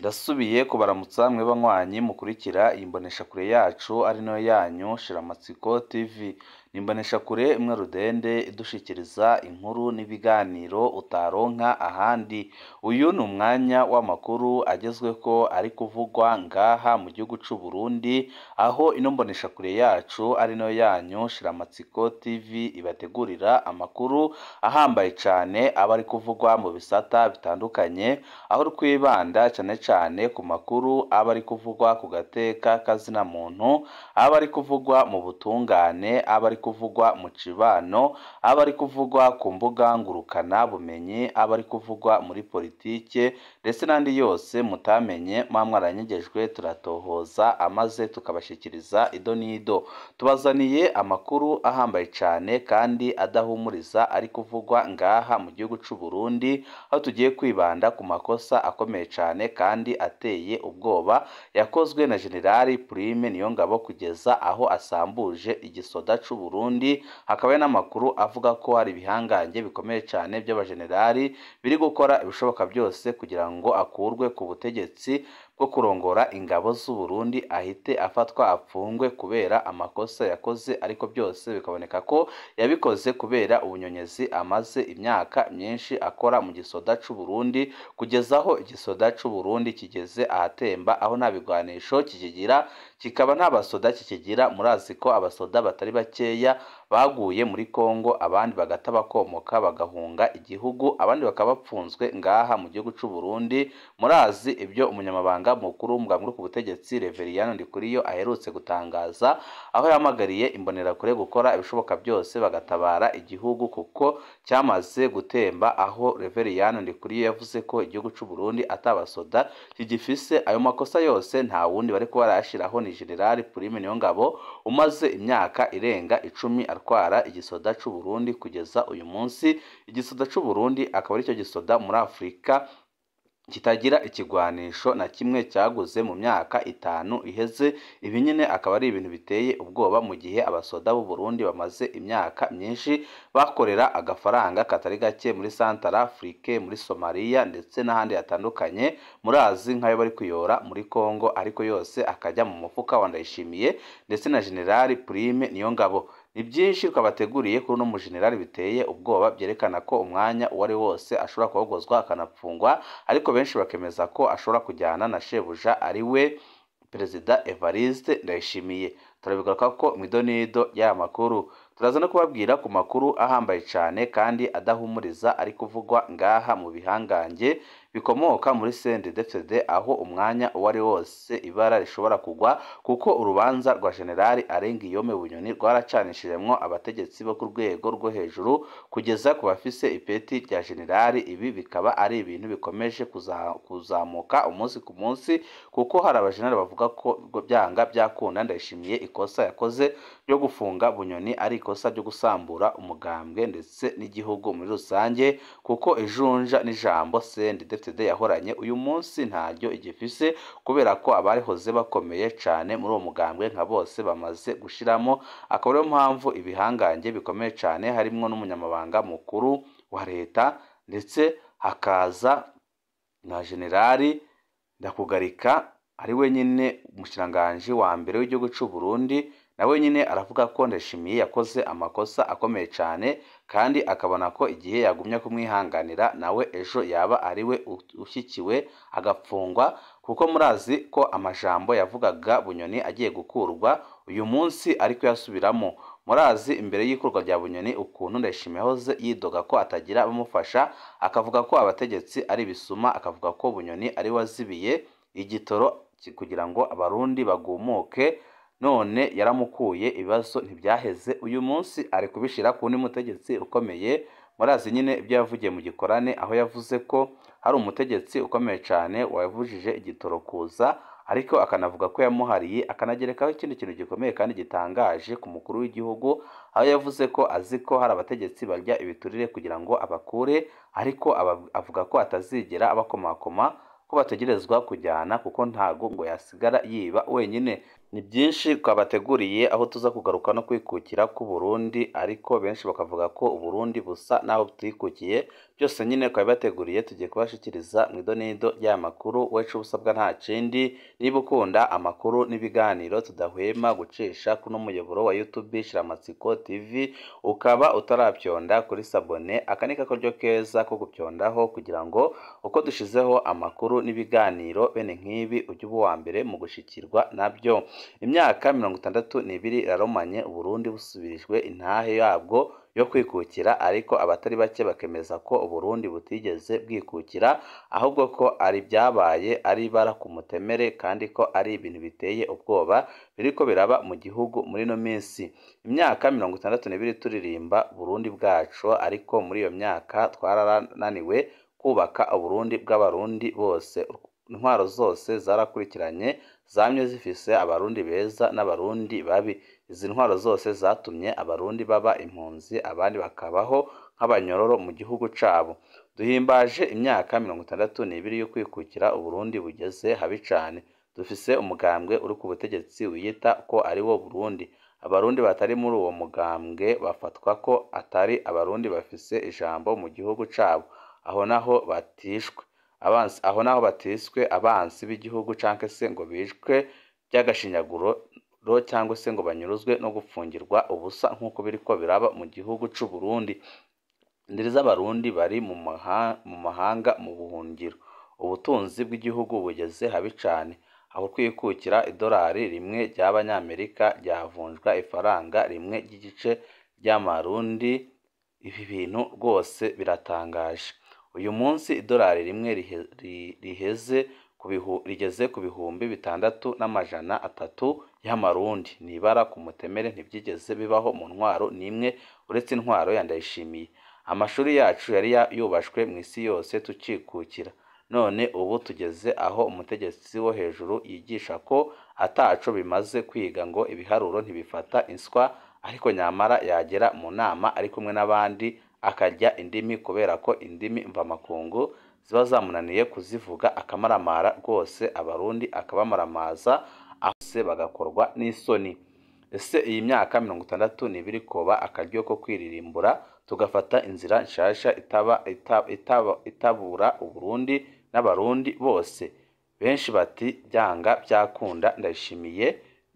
Ndasubiye kubaramutsa mwe banywanyi mukurikira imbonesha kure yacu ari no yanyu Shiramatsiko TV. Nimbonesha kure imwe rudende idushikiriza inkuru n'ibiganiro utaronka ahandi. Uyu ni umwanya w'amakuru agezweko ari kuvugwa ngaha mu gihugu c'u Burundi, aho ino mbonesha kure yacu ari no yanyu Shiramatsiko TV ibategurira amakuru ahambaye cane aba ari kuvugwa mu bisata bitandukanye, aho twibanda cane ku makuru aba ari kuvugwa ku gateka kazina muntu, aba ari kuvugwa mu butungane, aba ari kuvugwa mu cibano, aba ari kuvugwa ku mbuga ngurukana bumenyi, aba ari kuvugwa muri politike ndetse n'andi yose mutamenye mwamwaranyegejwe turatohoza amaze tukabashikiriza ido nido. Tubazaniye amakuru ahambaye cane kandi adahumuriza ari kuvugwa ngaha mu gihugu c'u Burundi, aho tugiye kwibanda ku makosa akomeye cane kandi ateye ubwoba yakozwe na Generali Prime Niyongabo kugeza aho asambuje igisoda c'u Burundi. Hakaba n'amakuru avuga ko hari ibihangange bikomeye cane by'abagenerali biri gukora ibishoboka byose kugira ngo akurwe ku butegetsi bwo kurongora ingabo z'u Burundi, ahite afatwa apfungwe kubera amakosa yakoze, ariko byose bikaboneka ko yabikoze kubera ubunyonyezi amaze imyaka myinshi akora mu gisoda c'u Burundi, kugeza aho igisoda c'u Burundi kigeze ahatemba, aho nta bigwanisho kikigira, kikaba nta basoda kikigira. Murazi ko abasoda batari bakeya baguye muri Kongo, abandi bagata bakomoka bagahunga igihugu, abandi bakaba bapfunzwe ngaha mu gihugu c'u Burundi. Murazi ibyo umunyamabanga mukuru w'umugambwe ku butegetsi Reveriyano Ndikuriyo aherutse gutangaza, aho yamagariye imbonerakure gukora ibishoboka byose bagatabara igihugu kuko cyamaze gutemba, aho Reveriyano Ndikuriyo yavuze ko igihugu c'u Burundi atabasoda kigifise. Ayo makosa yose nta wundi bari kuba barashiraho ni Generali Prime Niyongabo umaze imyaka irenga 10 atwara igisoda c'u Burundi. Kugeza uyu munsi igisoda c'u Burundi akaba ari cyo gisoda muri Afrika kitagira ikigwanisho na kimwe cyaguze mu myaka 5 iheze. Ibi nyine akaba ari ibintu biteye ubwoba, mu gihe abasoda b'u Burundi bamaze imyaka myinshi bakorera agafaranga katari gake muri Central Afrique, muri Somalia ndetse n'ahandi hatandukanye. Murazi nkayo bari kuyora muri Kongo, ariko yose akajya mu mufuka wa Ndayishimiye ndetse na Generali Prime Niyongabo. Ni byinshi twabateguriye kuri no mu Generali biteye ubwoba, byerekana ko umwanya uwari wose ashobora kuhogozwa akanapfungwa, ariko benshi bakemeza ko ashobora kujyana na shebuja ari we Perezida Evariste Ndayishimiye. Turabigaruka ko midonido y'aya makuru turaza no kubabwira ku makuru ahambaye cyane kandi adahumuriza ari kuvugwa ngaha mu bihangange bikomoka muri CNDD-FDD, aho umwanya uwari wose ibara rishobora kugwa, kuko urubanza rwa Generali Arengiyome Bunyoni rwaracanishijemwo abategetsi bo ku rwego rwo hejuru kugeza ku bafise ipeti rya Generali. Ibi bikaba ari ibintu bikomeje kuzamuka umunsi ku munsi, kuko hari abajenerali bavuga ko byanga byakunda Ndayishimiye ikosa yakoze ryo gufunga Bunyoni ari ikosa ryo gusambura umugambwe ndetse n'igihugu muri rusange, kuko ijunja n'ijambo CNDD-FDD yahoranye uyu munsi ntaryo igifise, kubera ko abarihoze bakomeye cyane muri uwo mugambwe nka bose bamaze gushiramo. Akaba ariyo mpamvu ibihangange bikomeye cyane harimwo n'umunyamabanga mukuru wa leta ndetse hakaza na Generali Ndakugarika ari we nyine umushikiranganji wa mbere w'igihugu c'u Burundi. Nawe nyine aravuga ko Ndayishimiye yakoze amakosa akomeye cyane, kandi akabona ko igihe yagumya kumwihanganira nawe ejo yaba ari we ushyikiwe agapfungwa, kuko murazi ko amajambo yavugaga Bunyoni agiye gukurwa uyu munsi ariko yasubiramo. Murazi imbere y'ikurwa rya Bunyoni ukuntu Ndayishimiye yahoze yidoga ko atagira abamufasha, akavuga ko abategetsi ari bisuma, akavuga ko Bunyoni ari wazibiye igitoro kugira ngo abarundi bagumuke. None yaramukuye, ibibazo ntibyaheze, uyu munsi ari kubishira ku ni mutegetsi ukomeye. Murazi nyine ibyo yavugiye mu gikorane, aho yavuze ko hari umutegetsi ukomeye cyane wavujije igitoro kuza, ariko akanavuga ko yamuhariye, akanagerekaho ikindi kintu gikomeye kandi gitangaje ku mukuru w'igihugu, aho yavuze ko azi ko hari abategetsi barya ibiturire kugira ngo abakure, ariko avuga ko atazigera abakomakoma, ko bategerezwa kujyana, kuko ntago ngo yasigara yiba wenyine. Ni byinshi twabateguriye aho tuza kugaruka no kwikukira k'u Burundi, ariko benshi bakavuga ko u Burundi busa naho butikukiye. Byose nyine twabibateguriye, tugiye kubashikiriza mu idonido ry'aya makuru. Wowe ico usabwa nta kindi, niba ukunda amakuru n'ibiganiro tudahwema gucisha kuno muyoboro wa YouTube Shiramatsiko TV, ukaba utaravyonda kuri sabone, aka ni kakoryo keza ko gupyondaho kugira ngo uko dushizeho amakuru n'ibiganiro bene nk'ibi ujye uba uwa mbere mu gushikirwa nabyo. Imyaka 62 iraromanye Uburundi busubirijwe intahe yabwo yo kwikukira, ariko abatari bake bakemeza ko Uburundi butigeze bwikukira, ahubwo ko ari byabaye ari bara ku mutemere, kandi ko ari ibintu biteye ubwoba biriko biraba mu gihugu muri no minsi. Imyaka 62 turirimba Burundi bwacu, ariko muri iyo myaka twarananiwe kubaka Uburundi bw'abarundi bose. Intwaro zose zarakurikiranye, zamye zifise abarundi beza n'abarundi babi. Izi ntwaro zose zatumye abarundi baba impunzi, abandi bakabaho nk'abanyororo mu gihugu cabo. Duhimbaje imyaka 62 yo kwikukira Uburundi bugeze habi cane. Dufise umugambwe uri ku butegetsi wiyita ko ari wo Burundi. Abarundi batari muri uwo mugambwe bafatwa ko atari abarundi bafise ijambo mu gihugu cabo. Aho naho batiswe abansi b'igihugu, canke se ngo bishwe by'agashinyaguro cyangwa se ngo banyuruzwe no gupfungirwa ubusa nk'uko biriko biraba mu gihugu c'u Burundi. Indiri z'abarundi bari mu mahanga mu buhungiro. Ubutunzi bw'igihugu bugeze habi cane, aho kwikukira idolari rimwe ry'abanyamerika ryavunjwa ifaranga rimwe ry'igice ry'amarundi. Ibi bintu rwose biratangaje. Uyu munsi idolari rimwe rigeze ku bihumbi 6,300 y'amarundi. Nibara ku mutemere ntibyigeze bibaho mu ntwaro nimwe uretse intwaro ya Ndayishimiye. Amashuri yacu yari yubashwe mu isi yose tukikukira. None ubu tugeze aho umutegetsi wo hejuru yigisha ko ataco bimaze kwiga, ngo ibiharuro ntibifata inswa, ariko nyamara yagera mu nama ari kumwe n'abandi akarya indimi, kubera ko indimi mvamakungu ziba zamunaniye kuzivuga akamaramara rwose, abarundi akabamaramaza, ahose bagakorwa n'isoni. Ese iyi myaka 62 koba akaryo ko kwiririmbura tugafata inzira nshasha itabura Uburundi n'abarundi bose? Benshi bati byanga byakunda Ndayishimiye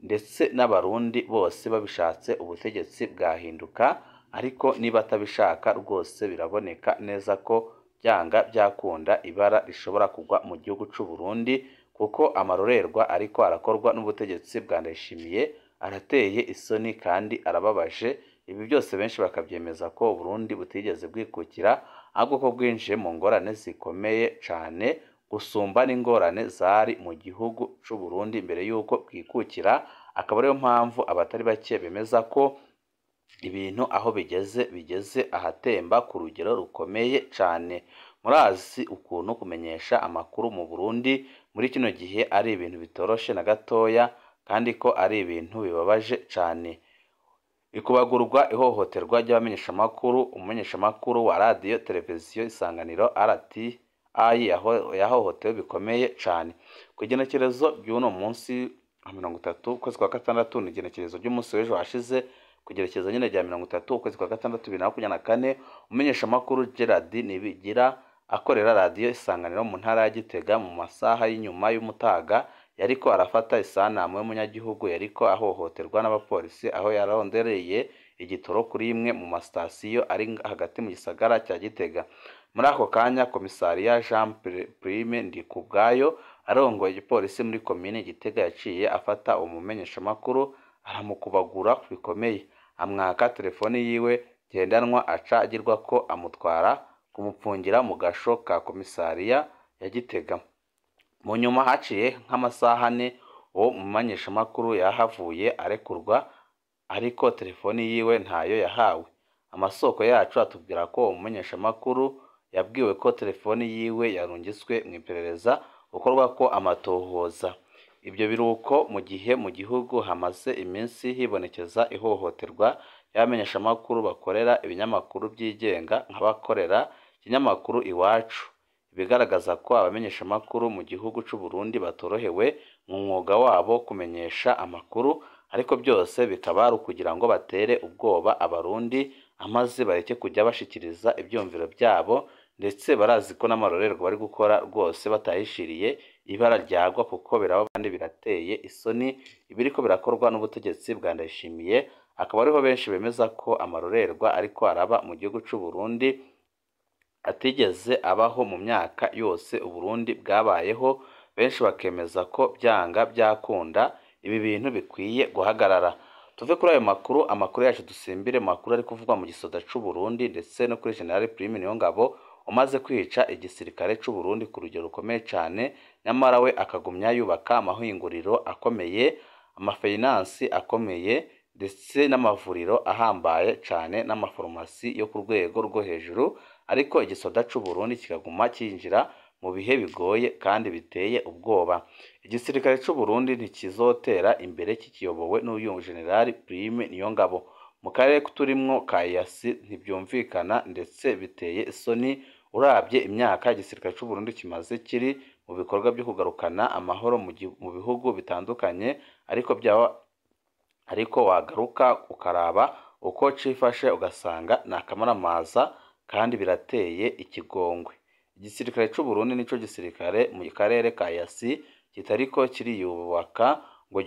ndetse n'abarundi bose babishatse ubutegetsi bwahinduka, ariko niba atabishaka rwose biraboneka neza ko byanga byakunda ibara rishobora kugwa mu gihugu c'u Burundi, kuko amarorerwa ariko arakorwa n'ubutegetsi bwa Ndayishimiye arateye isoni kandi arababaje. Ibi byose benshi bakabyemeza ko Burundi butigeze bwikukira, ahubwo ko bwinjiye mu ngorane zikomeye cane gusumba n'ingorane zari mu gihugu c'u Burundi mbere y'uko bwikukira. Akaba ariyo mpamvu abatari bake bemeza ko ibintu aho bigeze ahatemba ku rugero rukomeye cane. Murazi ukuntu kumenyesha amakuru mu Burundi muri kino gihe ari ibintu bitoroshe na gatoya, kandi ko ari ibintu bibabaje cane. Ikubagurwa ihohoterwa ry'abamenyeshamakuru. Umumenyeshamakuru wa radio televiziyo Isanganiro RTI yahohotewe bikomeye cane. Ku igenekerezo ry'uno munsi 30 ukwezi kwa gatandatu, ni igenekerezo ry'umunsi w'ejo hashize, kugerekezo nyine rya 30 ukwezi kwa gatandatu 2024, umumenyeshamakuru Gerard Nibigira akorera radio Isanganiro mu ntara ya Gitega, mu masaha y'inyuma y'umutaga yariko arafata isanamu y'umunyagihugu yariko ahohoterwa n'abapolisi, aho yarondereye igitoro kuri imwe mu mastasiyo ari hagati mu gisagara cya Gitega. Muri ako kanya komisariya Jean Prime Ndikubwayo arongoye igipolisi muri komine Gitega yaciye afata umumenyeshamakuru aramukubagura bikomeye, amwaka telefoni yiwe gendanwa, aca agirwa ko amutwara kumupfungira mu gasho ka komisariya ya Gitega. Mu nyuma haciye nk'amasaha 4 uwo mumenyeshamakuru yahavuye arekurwa, ariko telefoni yiwe ntayo yahawe. Amasoko yacu atubwira ko umumenyeshamakuru yabwiwe ko telefoni yiwe yarungiswe mu iperereza ukorwa ko amatohoza. Ibyo biruko mu gihe mu gihugu hamaze iminsi hibonekeza ihohoterwa y'abamenyeshamakuru bakorera ibinyamakuru byigenga nk'abakorera ikinyamakuru Iwacu. Bigaragaza ko abamenyeshamakuru mu gihugu c'u Burundi batorohewe mu mwuga wabo kumenyesha amakuru, ariko byose bikaba ari ukugira ngo batere ubwoba abarundi amaze bareke kujya bashikiriza ibyumviro byabo, ndetse barazi ko n'amarorerwa bari gukora rwose batahishiriye ibara ryagwa, kuko biraba kandi birateye isoni ibiriko birakorwa n'ubutegetsi bwa Ndayishimiye. Akaba ariho benshi bemeza ko amarorerwa ariko araba mu gihugu cy'u Burundi atigeze abaho mu myaka yose Uburundi bwabayeho. Benshi bakemeza ko byanga byakunda ibi bintu bikwiye guhagarara. Tuve kuri ayo makuru, amakuru yacu dusimbire makuru ari kuvugwa mu gisoda cy'u Burundi ndetse no kuri General Prime Niyongabo umaze kwica igisirikare cy'u Burundi ku rugero rukomeye cyane, nyamara we akagumya yubaka amahinguriro akomeye, amafinansi akomeye, ndetse n'amavuriro ahambaye cyane n'amafarumasi yo ku rwego rwo hejuru, ariko igisoda cy'u Burundi kikaguma cyinjira mu bihe bigoye kandi biteye ubwoba. Igisirikare cy'u Burundi ntikizotera imbere kikiyobowe n'uyu General Prime Niyongabo. Mu karere turimwo ka EAC ntibyumvikana ndetse biteye isoni urabye imyaka igisirikare cy'u Burundi kimaze kiri mu bikorwa byo kugarukana amahoro mu bihugu bitandukanye, ariko wagaruka ukaraba uko cifashe ugasanga ni akamaramaza kandi birateye ikigongwe. Igisirikare cy'u Burundi nico gisirikare mu karere ka EAC kitariko kiriyubaka ngo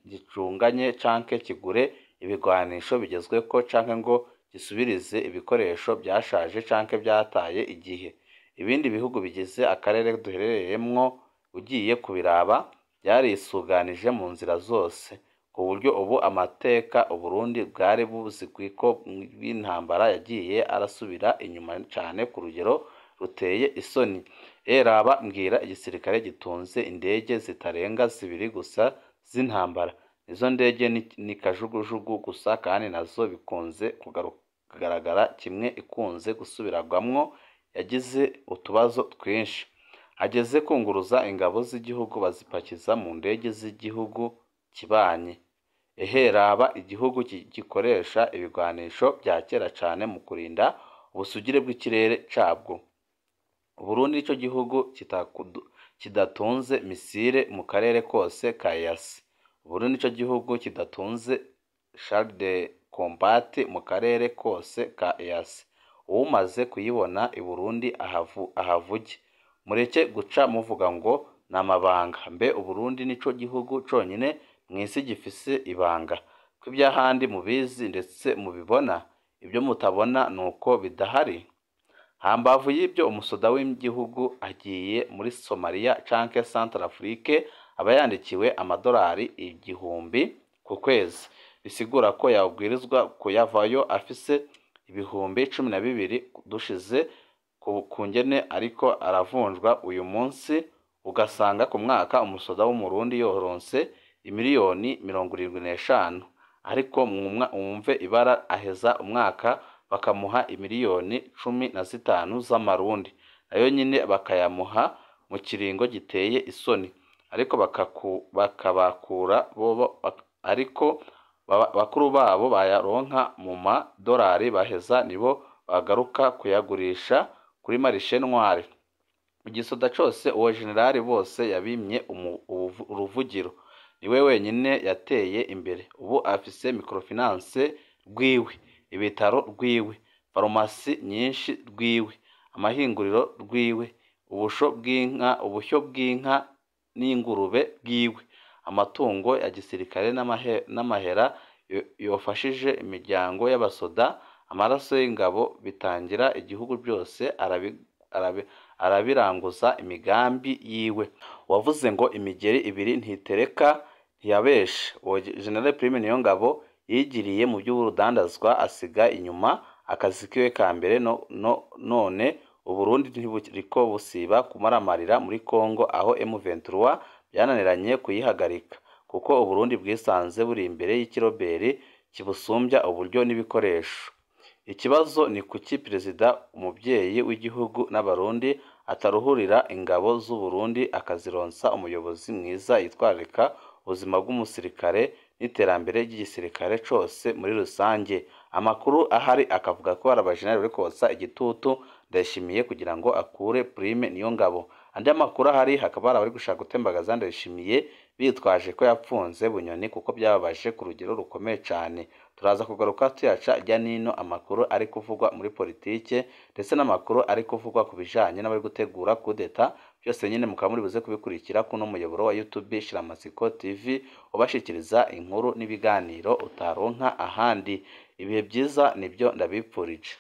gicunganye canke kigure ibigwanisho bigezweko canke ngo gisubirize ibikoresho byashaje canke byataye igihe. Ibindi bihugu bigize akarere duherereyemwo ugiye kubiraba byarisuganije mu nzira zose, ku buryo ubu amateka Uburundi bwari buzigwiko bw'intambara yagiye arasubira inyuma cyane ku rugero ruteye isoni. Raba mbwira igisirikare gitunze indege zitarenga 2 gusa z'intambara, izo ndege ni kajugujugu gusa, kandi nazo bikunze kugaragara kimwe ikunze gusubiragwamwo, yagize utubazo twinshi. Ageze kunguruza ingabo z'igihugu bazipakiza mu ndege z'igihugu kibanye. Raba igihugu gikoresha ibigwanisho bya kera cyane mu kurinda ubusugire bw'ikirere cabwo. Burundi nico gihugu kidatunze misile mu karere kose ka EAC. Burundi nico gihugu kidatunze char de combat mu karere kose ka EAC. Umaze kuyibona i Burundi ahavuge, mureke guca muvuga ngo namabanga. Mbe Uburundi nico gihugu conyine mwisi gifise ibanga ko ibyahandi mubizi ndetse mubibona, ibyo mutabona nuko bidahari. Hambavu y'ibyo umusoda w'igihugu agiye muri Somalia canke Centrafrique aba yandikiwe amadolari 1000 ku kwezi, bisigura ko yabwirizwa kuyavayo afise 12,000 dushize ku ngene ariko aravunjwa uyu munsi. Ugasanga ku mwaka umusoda w'umurundi yoronse imiliyoni 75, ariko mwumve ibara aheza umwaka bakamuha imiliyoni 15 z'amarundi, nayo nyine bakayamuha mu kiringo giteye isoni, ariko bakabakura ariko bakuru babo bayaronka mu madolari baheza nibo bagaruka kuyagurisha kuri marishe noire. Igisoda cyose uwo generali bose yabimye uruvugiro, niwe wenyine yateye imbere. Ubu afise microfinance rwiwe, ibitaro rwiwe, farumasi nyinshi rwiwe, amahinguriro rwiwe, ubushyo bw'inka n'ingurube rwiwe, amatungo ya gisirikare n'amahera yofashije imiryango y'abasoda, amaraso y'ingabo bitangira igihugu byose arabiranguza imigambi yiwe. Wavuze ngo imigeri ibiri ntitereka ntiyabeshe. Uwo General Prime Niyongabo yigiriye mu by'urudandazwa asiga inyuma akazi kiwe ka mbere, none Uburundi ntiburiko busiba kumaramarira muri Kongo, aho M23 byananiranye kuyihagarika, kuko Uburundi bwisanze buri imbere y'ikiroberi kibusumbya uburyo n'ibikoresho. Ikibazo ni kuki perezida umubyeyi w'igihugu n'abarundi ataruhurira ingabo z'u Burundi akazironsa umuyobozi mwiza yitwararika ubuzima bw'umusirikare n'iterambere ry'igisirikare cyose muri rusange. Amakuru ahari akavuga ko hari abajenerali bari kotsa igitutu Ndayishimiye kugira ngo akure Prime Niyongabo, andi makuru ahari hakaba hari abari gushaka gutembagaza Ndayishimiye bitwaje ko yapfunze Bunyoni kuko byababaje ku rugero rukomeye cyane. Turaza kugaruka tuyaca ijya nino amakuru ari kuvugwa muri politike ndetse n'amakuru ari kuvugwa ku bijanye n'abari gutegura kudeta, byose nyine mukaba muri buze kubikurikira kuno muyoboro wa YouTube Shiramatsiko TV ubashikiriza inkuru n'ibiganiro utaronka ahandi. Ibihe byiza nibyo ndabipfurije.